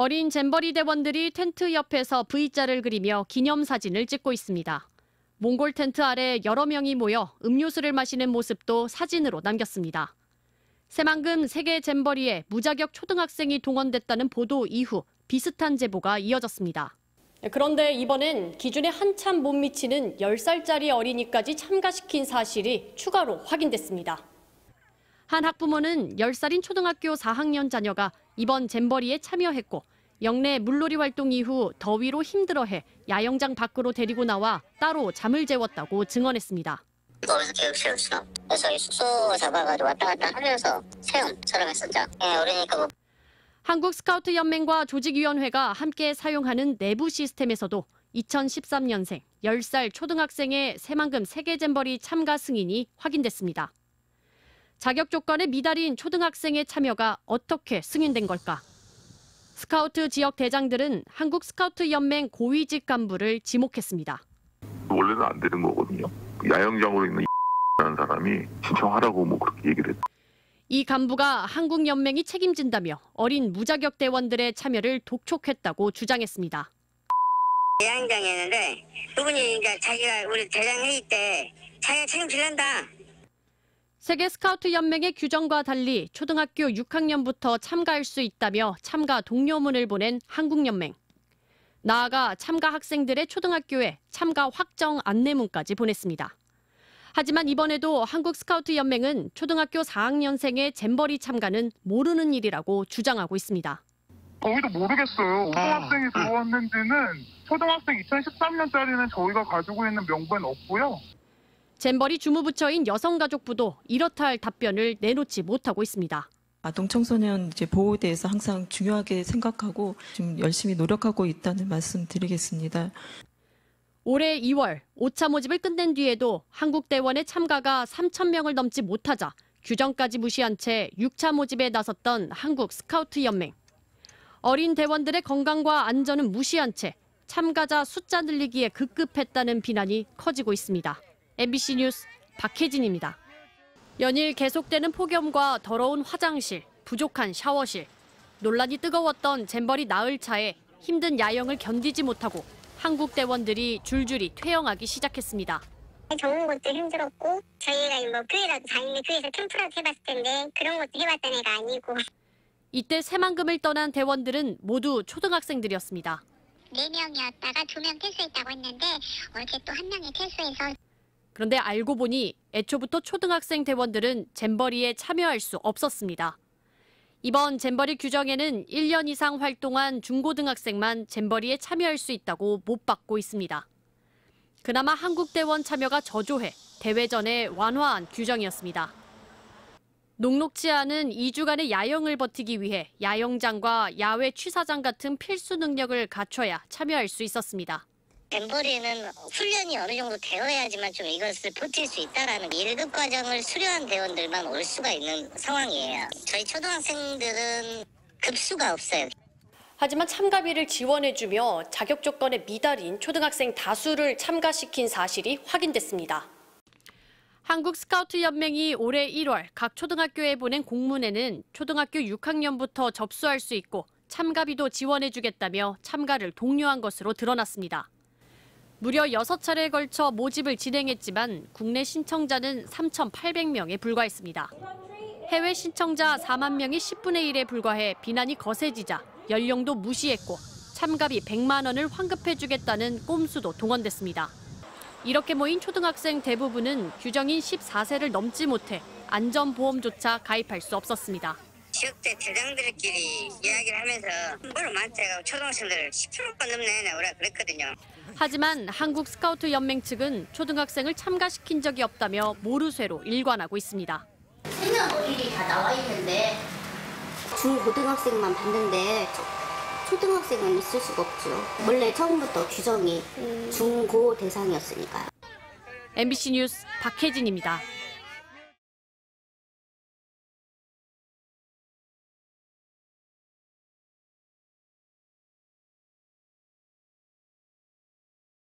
어린 잼버리 대원들이 텐트 옆에서 V자를 그리며 기념사진을 찍고 있습니다. 몽골 텐트 아래 여러 명이 모여 음료수를 마시는 모습도 사진으로 남겼습니다. 새만금 세계 잼버리에 무자격 초등학생이 동원됐다는 보도 이후 비슷한 제보가 이어졌습니다. 그런데 이번엔 기준에 한참 못 미치는 10살짜리 어린이까지 참가시킨 사실이 추가로 확인됐습니다. 한 학부모는 10살인 초등학교 4학년 자녀가 이번 잼버리에 참여했고 영내 물놀이 활동 이후 더위로 힘들어해 야영장 밖으로 데리고 나와 따로 잠을 재웠다고 증언했습니다. 거기서 교육실었어. 그래서 숙소 잡아가지고 왔다 갔다 하면서 체험처럼 했었죠. 어리니까 한국스카우트연맹과 조직위원회가 함께 사용하는 내부 시스템에서도 2013년생 10살 초등학생의 새만금 세계잼버리 참가 승인이 확인됐습니다. 자격 조건에 미달인 초등학생의 참여가 어떻게 승인된 걸까? 스카우트 지역 대장들은 한국스카우트연맹 고위직 간부를 지목했습니다. 원래는 안 되는 거거든요. 야영장으로 있는 라는 사람이 신청하라고 그렇게 얘기를 했죠. 이 간부가 한국연맹이 책임진다며 어린 무자격 대원들의 참여를 독촉했다고 주장했습니다. 야영장이었는데 그분이 이제 자기가 우리 대장 회의 때 자기가 책임질란다. 세계 스카우트 연맹의 규정과 달리 초등학교 6학년부터 참가할 수 있다며 참가 독려문을 보낸 한국연맹. 나아가 참가 학생들의 초등학교에 참가 확정 안내문까지 보냈습니다. 하지만 이번에도 한국스카우트연맹은 초등학교 4학년생의 잼버리 참가는 모르는 일이라고 주장하고 있습니다. 저희도 모르겠어요. 초등학생이 들어왔는지는 초등학생 2013년짜리는 저희가 가지고 있는 명부는 없고요. 잼버리 주무부처인 여성가족부도 이렇다 할 답변을 내놓지 못하고 있습니다. 아동 청소년 보호에 대해서 항상 중요하게 생각하고 좀 열심히 노력하고 있다는 말씀 드리겠습니다. 올해 2월 5차 모집을 끝낸 뒤에도 한국 대원의 참가가 3,000명을 넘지 못하자 규정까지 무시한 채 6차 모집에 나섰던 한국 스카우트 연맹. 어린 대원들의 건강과 안전은 무시한 채 참가자 숫자 늘리기에 급급했다는 비난이 커지고 있습니다. MBC 뉴스 박혜진입니다. 연일 계속되는 폭염과 더러운 화장실, 부족한 샤워실, 논란이 뜨거웠던 잼버리 나흘차에 힘든 야영을 견디지 못하고 한국 대원들이 줄줄이 퇴영하기 시작했습니다. 더운 것도 힘들었고 저희가 교회라도 다니는데 교회에서 캠프라도 해봤을 텐데 그런 것도 해봤던 애가 아니고. 이때 새만금을 떠난 대원들은 모두 초등학생들이었습니다. 4명이었다가 2명 퇴소했다고 했는데 어제 또 1명이 퇴소해서. 그런데 알고 보니 애초부터 초등학생 대원들은 잼버리에 참여할 수 없었습니다. 이번 잼버리 규정에는 1년 이상 활동한 중고등학생만 잼버리에 참여할 수 있다고 못 받고 있습니다. 그나마 한국 대원 참여가 저조해 대회 전에 완화한 규정이었습니다. 녹록지 않은 2주간의 야영을 버티기 위해 야영장과 야외 취사장 같은 필수 능력을 갖춰야 참여할 수 있었습니다. 잼버리는 훈련이 어느 정도 되어야지만 좀 이것을 버틸 수 있다라는 1급 과정을 수료한 대원들만 올 수가 있는 상황이에요. 저희 초등학생들은 급수가 없어요. 하지만 참가비를 지원해주며 자격 조건에 미달인 초등학생 다수를 참가시킨 사실이 확인됐습니다. 한국 스카우트 연맹이 올해 1월 각 초등학교에 보낸 공문에는 초등학교 6학년부터 접수할 수 있고 참가비도 지원해주겠다며 참가를 독려한 것으로 드러났습니다. 무려 6차례에 걸쳐 모집을 진행했지만 국내 신청자는 3,800명에 불과했습니다. 해외 신청자 4만 명이 10분의 1에 불과해 비난이 거세지자 연령도 무시했고 참가비 100만 원을 환급해주겠다는 꼼수도 동원됐습니다. 이렇게 모인 초등학생 대부분은 규정인 14세를 넘지 못해 안전보험조차 가입할 수 없었습니다. 지역대 대장들끼리 이야기를 하면서 뭐로 많대가 초등학생들 10%가 넘네 오라 그랬거든요. 하지만 한국 스카우트 연맹 측은 초등학생을 참가시킨 적이 없다며 모르쇠로 일관하고 있습니다. 생년월일이 다 나와 있는데 중고등학생만 받는데 초등학생은 있을 수가 없죠. 원래 처음부터 규정이 중고 대상이었으니까요. MBC 뉴스 박혜진입니다.